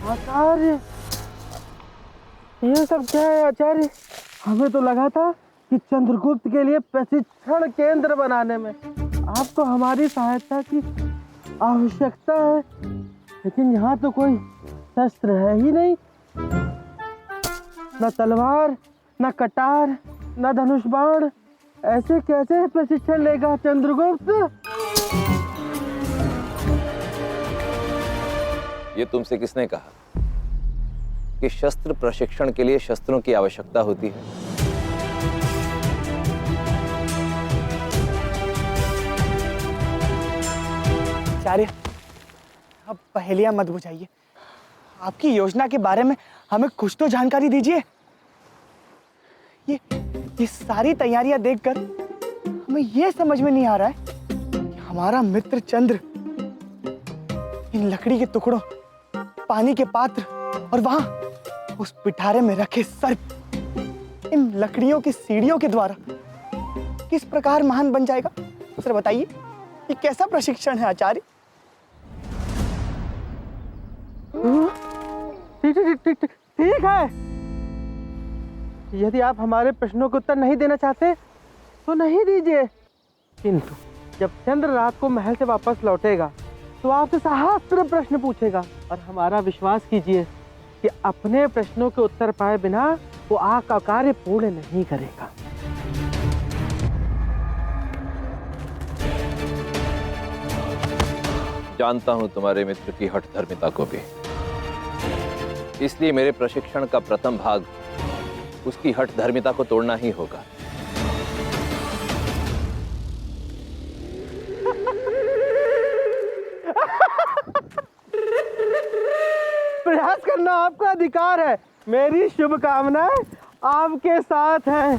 आचार्य, ये सब क्या है आचार्य? हमें तो लगा था कि चंद्रगुप्त के लिए प्रशिक्षण केंद्र बनाने में आपको हमारी सहायता की आवश्यकता है, लेकिन यहाँ तो कोई शस्त्र है ही नहीं, न तलवार, न कटार, न धनुष बाण। ऐसे कैसे प्रशिक्षण लेगा चंद्रगुप्त? ये तुमसे किसने कहा कि शस्त्र प्रशिक्षण के लिए शस्त्रों की आवश्यकता होती है? आचार्य, अब पहेलियां मत बुझाइए। आपकी योजना के बारे में हमें कुछ तो जानकारी दीजिए। ये सारी तैयारियां देखकर हमें ये समझ में नहीं आ रहा है कि हमारा मित्र चंद्र इन लकड़ी के टुकड़ों, पानी के पात्र और वहां उस पिटारे में रखे सर्प, इन लकड़ियों की सीढ़ियों के द्वारा किस प्रकार महान बन जाएगा। सर बताइए, ये कैसा प्रशिक्षण है आचार्य? ठीक है, यदि आप हमारे प्रश्नों के उत्तर नहीं देना चाहते तो नहीं दीजिए, किंतु जब चंद्र रात को महल से वापस लौटेगा तो आपसे सहस्त्र प्रश्न पूछेगा, और हमारा विश्वास कीजिए कि अपने प्रश्नों के उत्तर पाए बिना वो आपका कार्य पूर्ण नहीं करेगा। जानता हूं तुम्हारे मित्र की हठ धर्मिता को भी, इसलिए मेरे प्रशिक्षण का प्रथम भाग उसकी हठ धर्मिता को तोड़ना ही होगा। प्रयास करना आपका अधिकार है, मेरी शुभकामनाएं आपके साथ हैं।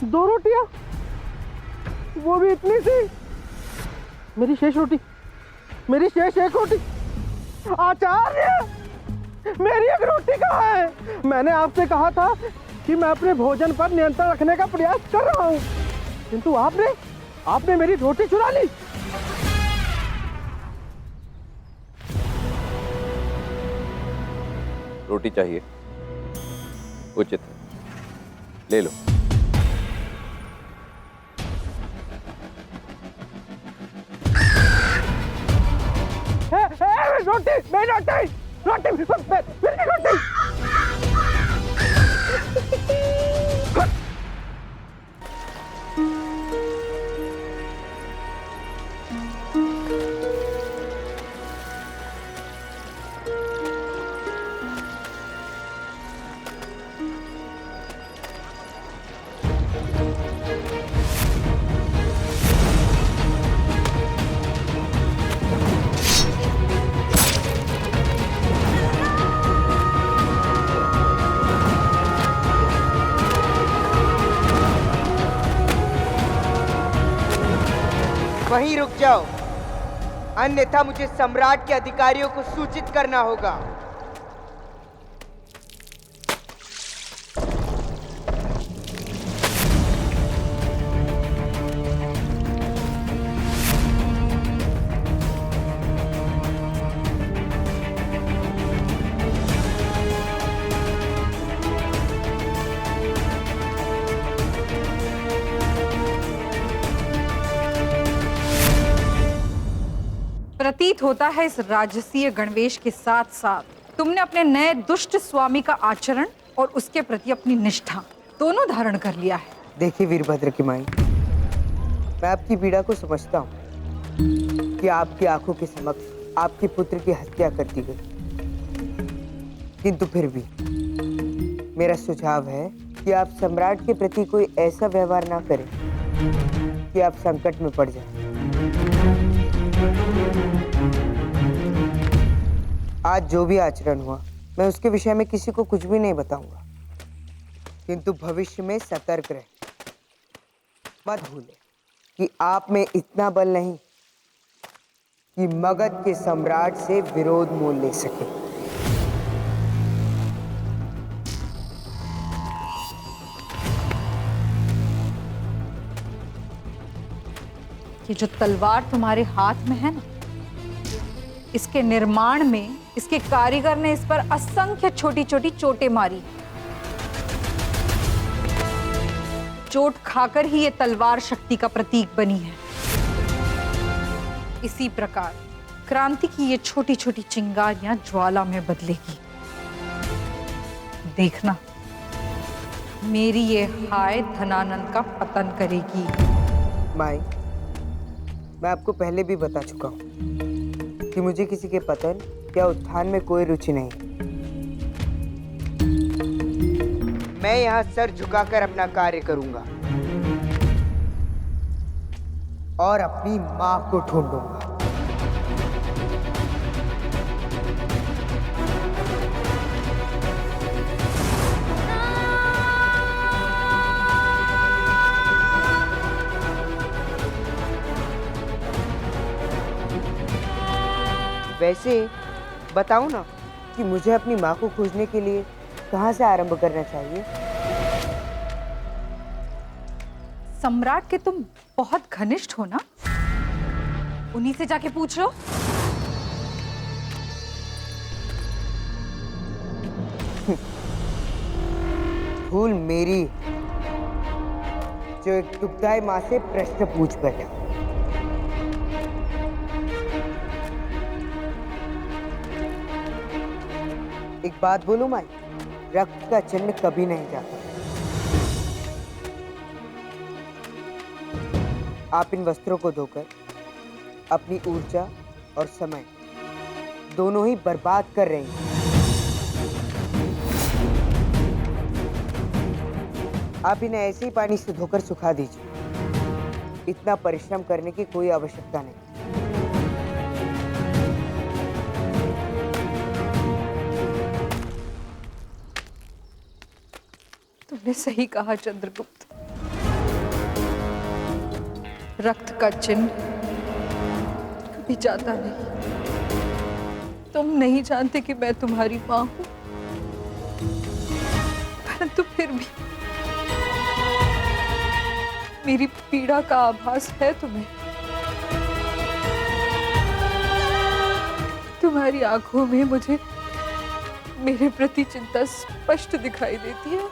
दो रोटियां, वो भी इतनी सी। मेरी शेष रोटी, मेरी शेष एक रोटी। आचार्य, मेरी एक रोटी कहाँ है? मैंने आपसे कहा था कि मैं अपने भोजन पर नियंत्रण रखने का प्रयास कर रहा हूँ, किंतु आपने मेरी रोटी चुरा ली। रोटी चाहिए, उचित है, ले लो। रोटी, मेरी रोटी, रोटी, मेरी रोटी। वहीं रुक जाओ, अन्यथा मुझे सम्राट के अधिकारियों को सूचित करना होगा। प्रतीत होता है इस राजसीय गणवेश के साथ साथ तुमने अपने नए दुष्ट स्वामी का आचरण और उसके प्रति अपनी निष्ठा दोनों धारण कर लिया है। देखिए वीरभद्र की माई, मैं आपकी पीड़ा को समझता हूँ कि आपकी आंखों के समक्ष आपके पुत्र की हत्या कर दी गई, किंतु फिर भी मेरा सुझाव है कि आप सम्राट के प्रति कोई ऐसा व्यवहार ना करें कि आप संकट में पड़ जाएं। आज जो भी आचरण हुआ, मैं उसके विषय में किसी को कुछ भी नहीं बताऊंगा, किंतु भविष्य में सतर्क रहे। मत भूलें कि आप में इतना बल नहीं कि मगध के सम्राट से विरोध मोल ले सके। कि जो तलवार तुम्हारे हाथ में है ना, इसके निर्माण में इसके कारीगर ने इस पर असंख्य छोटी छोटी चोटें मारी। चोट खाकर ही ये तलवार शक्ति का प्रतीक बनी है। इसी प्रकार क्रांति की ये छोटी छोटी चिंगारियां ज्वाला में बदलेगी। देखना, मेरी ये हाय धनानंद का पतन करेगी। माई, मैं आपको पहले भी बता चुका हूँ कि मुझे किसी के पतन या उत्थान में कोई रुचि नहीं। मैं यहाँ सर झुकाकर अपना कार्य करूंगा और अपनी माँ को ढूंढूंगा। वैसे बताओ ना कि मुझे अपनी माँ को खोजने के लिए कहाँ से आरंभ करना चाहिए? सम्राट के तुम बहुत घनिष्ठ हो ना, उन्हीं से जाके पूछ लो। भूल मेरी जो एक दुखदाई माँ से प्रश्न पूछ बैठा। एक बात बोलूं माई, रक्त का चिन्ह कभी नहीं जाता। आप इन वस्त्रों को धोकर अपनी ऊर्जा और समय दोनों ही बर्बाद कर रहे हैं। आप इन्हें ऐसे ही पानी से धोकर सुखा दीजिए। इतना परिश्रम करने की कोई आवश्यकता नहीं। तुमने सही कहा चंद्रगुप्त। रक्त का चिन्ह कभी जाता नहीं। तुम नहीं जानते कि मैं तुम्हारी मां हूं, परंतु फिर भी मेरी पीड़ा का आभास है तुम्हें। तुम्हारी आंखों में मुझे मेरे प्रति चिंता स्पष्ट दिखाई देती है।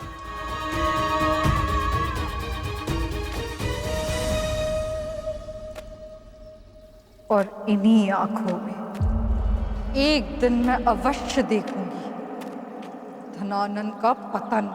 और इन्हीं आंखों में एक दिन मैं अवश्य देखूंगी धनानंद का पतन।